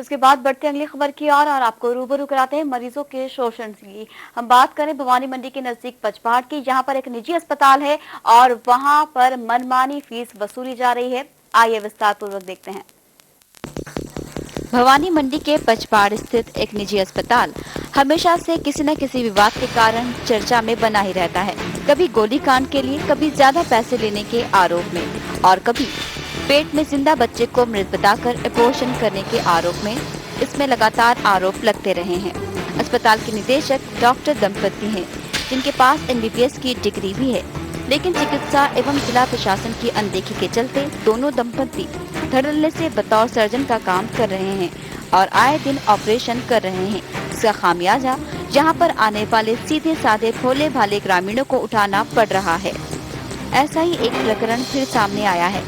इसके बाद बढ़ते अगली खबर की और आपको रूबरू कराते हैं मरीजों के शोषण की। हम बात करें भवानी मंडी के नजदीक पचपहाड़ की, जहां पर एक निजी अस्पताल है और वहां पर मनमानी फीस वसूली जा रही है। आइए विस्तार पूर्वक देखते हैं। भवानी मंडी के पचपहाड़ स्थित एक निजी अस्पताल हमेशा से किसी न किसी विवाद के कारण चर्चा में बना ही रहता है। कभी गोलीकांड के लिए, कभी ज्यादा पैसे लेने के आरोप में और कभी पेट में जिंदा बच्चे को मृत बताकर अबॉर्शन करने के आरोप में। इसमें लगातार आरोप लगते रहे हैं। अस्पताल के निदेशक डॉक्टर दंपति हैं, जिनके पास एमबीबीएस की डिग्री भी है, लेकिन चिकित्सा एवं जिला प्रशासन की अनदेखी के चलते दोनों दंपति धड़ल्ले से बतौर सर्जन का काम कर रहे हैं और आए दिन ऑपरेशन कर रहे हैं। इसका खामियाजा जहां पर आने वाले सीधे साधे भोले भाले ग्रामीणों को उठाना पड़ रहा है। ऐसा ही एक प्रकरण फिर सामने आया है।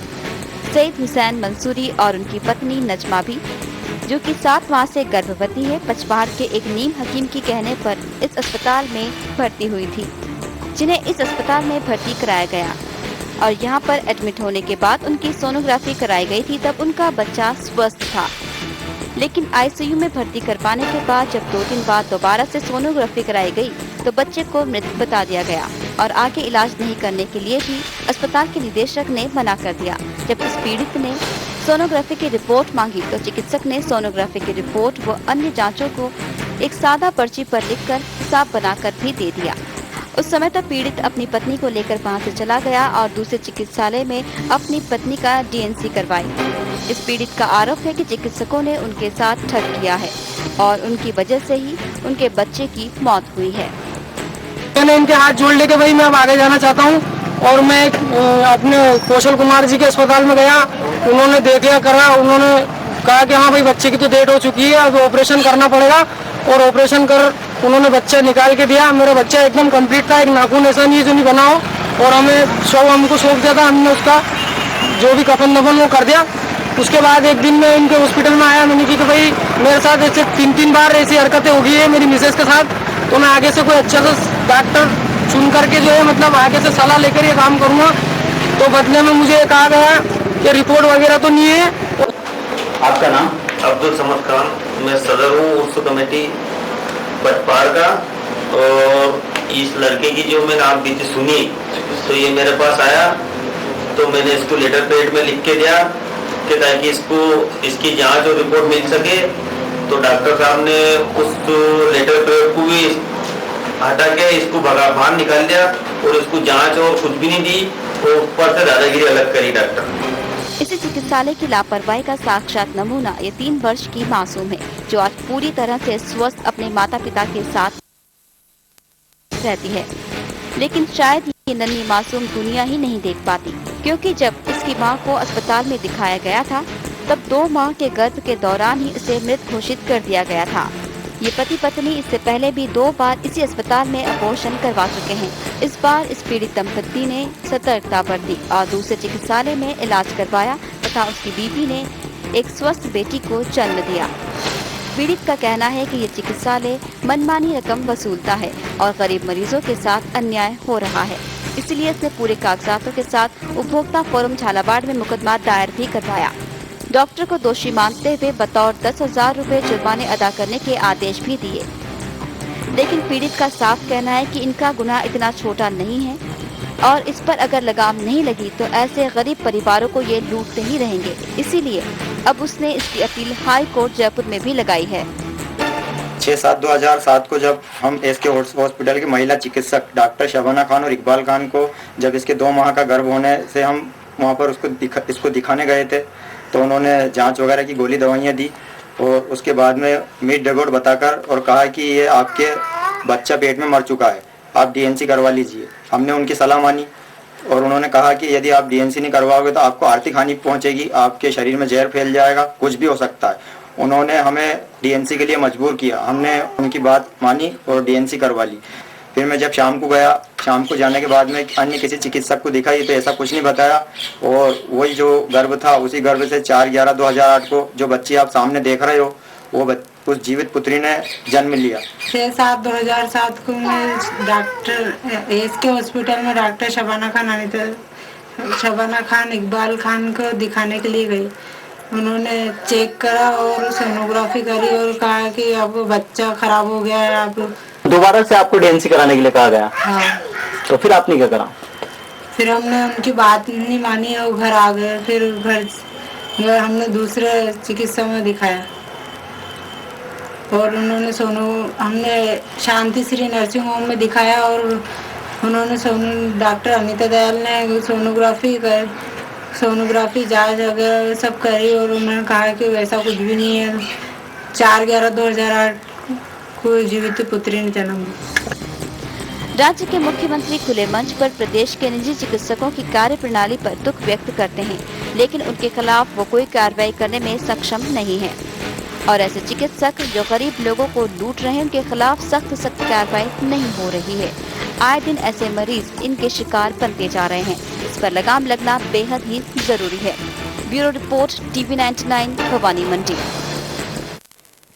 सईद हुसैन मंसूरी और उनकी पत्नी नजमा भी, जो कि 7 माह से गर्भवती है, पचपहाड़ के एक नीम हकीम के कहने पर इस अस्पताल में भर्ती हुई थी, जिन्हें इस अस्पताल में भर्ती कराया गया और यहां पर एडमिट होने के बाद उनकी सोनोग्राफी कराई गई थी। तब उनका बच्चा स्वस्थ था, लेकिन आईसीयू में भर्ती करवाने के बाद जब 2 दिन बाद दोबारा से सोनोग्राफी कराई गई तो बच्चे को मृत बता दिया गया और आगे इलाज नहीं करने के लिए भी अस्पताल के निदेशक ने मना कर दिया। जब इस पीड़ित ने सोनोग्राफी की रिपोर्ट मांगी तो चिकित्सक ने सोनोग्राफी की रिपोर्ट व अन्य जाँचों को एक सादा पर्ची पर लिखकर हिसाब बनाकर भी दे दिया। उस समय तो पीड़ित अपनी पत्नी को लेकर वहां से चला गया और दूसरे चिकित्सालय में अपनी पत्नी का डीएनसी करवाई। इस पीड़ित का आरोप है कि चिकित्सकों ने उनके साथ ठग किया है और उनकी वजह से ही उनके बच्चे की मौत हुई है। मैंने इनके हाथ जोड़ लेके भाई मैं अब आगे जाना चाहता हूँ और मैं अपने कौशल कुमार जी के अस्पताल में गया। उन्होंने देख लिया, करा, उन्होंने कहा कि हाँ भाई बच्चे की तो डेट हो चुकी है, अब ऑपरेशन करना पड़ेगा और ऑपरेशन कर उन्होंने बच्चा निकाल के दिया। मेरा बच्चा एकदम कंप्लीट था, एक नाखून ऐसा नहीं जो नहीं बना हो और हमें शव हमको सौंप दिया था। हमने उसका जो भी कफन दफन वो कर दिया। उसके बाद एक दिन मैं इनके हॉस्पिटल में आया, मैंने की कि भाई मेरे साथ ऐसे 3 बार ऐसी हरकतें हो गई है मेरी मिसेज के साथ, तो मैं आगे से कोई अच्छा सा डॉक्टर चुन करके जो है मतलब आगे से सलाह लेकर ये काम करूँगा। तो बदले में मुझे कहा गया कि रिपोर्ट वगैरह तो नहीं है। आपका नाम? अब्दुल समद खान, मैं सदर हूँ उर्स कमेटी पचपहाड़ का। और इस लड़के की जो मैंने आप बीती सुनी तो ये मेरे पास आया तो मैंने इसको लेटर पेड में लिख के दिया कि ताकि इसको इसकी जांच और रिपोर्ट मिल सके। तो डॉक्टर साहब ने उस लेटर पेड को भी हटा के इसको बाहर निकाल दिया और इसको जांच और कुछ भी नहीं दी और ऊपर से दादागिरी अलग करी डॉक्टर। इसी चिकित्सालय की लापरवाही का साक्षात नमूना ये 3 वर्ष की मासूम है, जो आज पूरी तरह से स्वस्थ अपने माता पिता के साथ रहती है। लेकिन शायद ये नन्ही मासूम दुनिया ही नहीं देख पाती, क्योंकि जब इसकी मां को अस्पताल में दिखाया गया था तब 2 माह के गर्भ के दौरान ही इसे मृत घोषित कर दिया गया था। ये पति पत्नी इससे पहले भी 2 बार इसी अस्पताल में अबॉर्शन करवा चुके हैं। इस बार इस पीड़ित दंपति ने सतर्कता बरती और दूसरे चिकित्सालय में इलाज करवाया तथा उसकी बीवी ने एक स्वस्थ बेटी को जन्म दिया। पीड़ित का कहना है कि ये चिकित्सालय मनमानी रकम वसूलता है और गरीब मरीजों के साथ अन्याय हो रहा है। इसलिए इसने पूरे कागजातों के साथ उपभोक्ता फोरम झालावाड़ में मुकदमा दायर भी करवाया। डॉक्टर को दोषी मानते हुए बतौर 10,000 रुपए जुर्माने अदा करने के आदेश भी दिए। लेकिन पीड़ित का साफ कहना है कि इनका गुनाह इतना छोटा नहीं है और इस पर अगर लगाम नहीं लगी तो ऐसे गरीब परिवारों को ये लूटते ही रहेंगे। इसीलिए अब उसने इसकी अपील हाई कोर्ट जयपुर में भी लगाई है। 6/7/2007 को जब हम एसके हॉस्पिटल के महिला चिकित्सक डॉक्टर शबाना खान और इकबाल खान को जब इसके 2 माह का गर्भ होने से हम वहाँ पर इसको दिखाने गए थे तो उन्होंने जांच वगैरह की गोली दवाइयाँ दी और उसके बाद में मीट डगोट बताकर और कहा कि ये आपके बच्चा पेट में मर चुका है, आप डीएनसी करवा लीजिए। हमने उनकी सलाह मानी और उन्होंने कहा कि यदि आप डीएनसी नहीं करवाओगे तो आपको आर्थिक हानि पहुंचेगी, आपके शरीर में जहर फैल जाएगा, कुछ भी हो सकता है। उन्होंने हमें डीएनसी के लिए मजबूर किया। हमने उनकी बात मानी और डीएनसी करवा ली। फिर मैं जब शाम को गया, शाम को जाने के बाद में अन्य किसी चिकित्सक को दिखाई तो ऐसा कुछ नहीं बताया और वही जो गर्भ था उसी गर्भ से 4/11/2008 को जो बच्ची आप सामने देख रहे हो वो उस जीवित पुत्री ने जन्म लिया। 6/7/2007 को मैं डॉक्टर एसके हॉस्पिटल में डॉक्टर शबाना खान इकबाल खान को दिखाने के लिए गई। उन्होंने चेक करा और सोनोग्राफी करी और कहा कि अब बच्चा खराब हो गया है। आप दोबारा से आपको डीएनसी कराने के लिए कहा गया, हाँ, तो फिर आपने क्या करा? फिर हमने उनकी बात नहीं मानी और घर आ गए। फिर घर हमने दूसरे चिकित्सा में दिखाया और उन्होंने हमने शांति श्री नर्सिंग होम में दिखाया और उन्होंने डॉक्टर अनीता दयाल ने सोनोग्राफी जांच वगैरह सब करी और उन्होंने कहा कि वैसा कुछ भी नहीं है। 4/11/2008 को जीवित पुत्री ने जन्म दिया। राज्य के मुख्यमंत्री खुले मंच पर प्रदेश के निजी चिकित्सकों की कार्य प्रणाली पर दुख व्यक्त करते हैं, लेकिन उनके खिलाफ वो कोई कार्रवाई करने में सक्षम नहीं है और ऐसे चिकित्सक जो गरीब लोगों को लूट रहे हैं उनके खिलाफ सख्त कार्रवाई नहीं हो रही है। आए दिन ऐसे मरीज इनके शिकार बनते जा रहे हैं। इस पर लगाम लगना बेहद ही जरूरी है। ब्यूरो रिपोर्ट, टीवी 99, भवानी मंडी।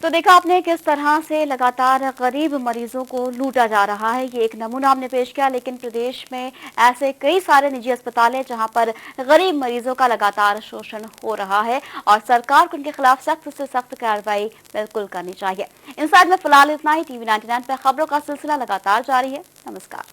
तो देखा आपने किस तरह से लगातार गरीब मरीजों को लूटा जा रहा है। ये एक नमूना हमने पेश किया, लेकिन प्रदेश में ऐसे कई सारे निजी अस्पताल हैं जहां पर गरीब मरीजों का लगातार शोषण हो रहा है और सरकार को उनके खिलाफ सख्त से सख्त कार्रवाई बिल्कुल करनी चाहिए। इनसाइड में फिलहाल इतना ही। टीवी 99 पर खबरों का सिलसिला लगातार जारी है। नमस्कार।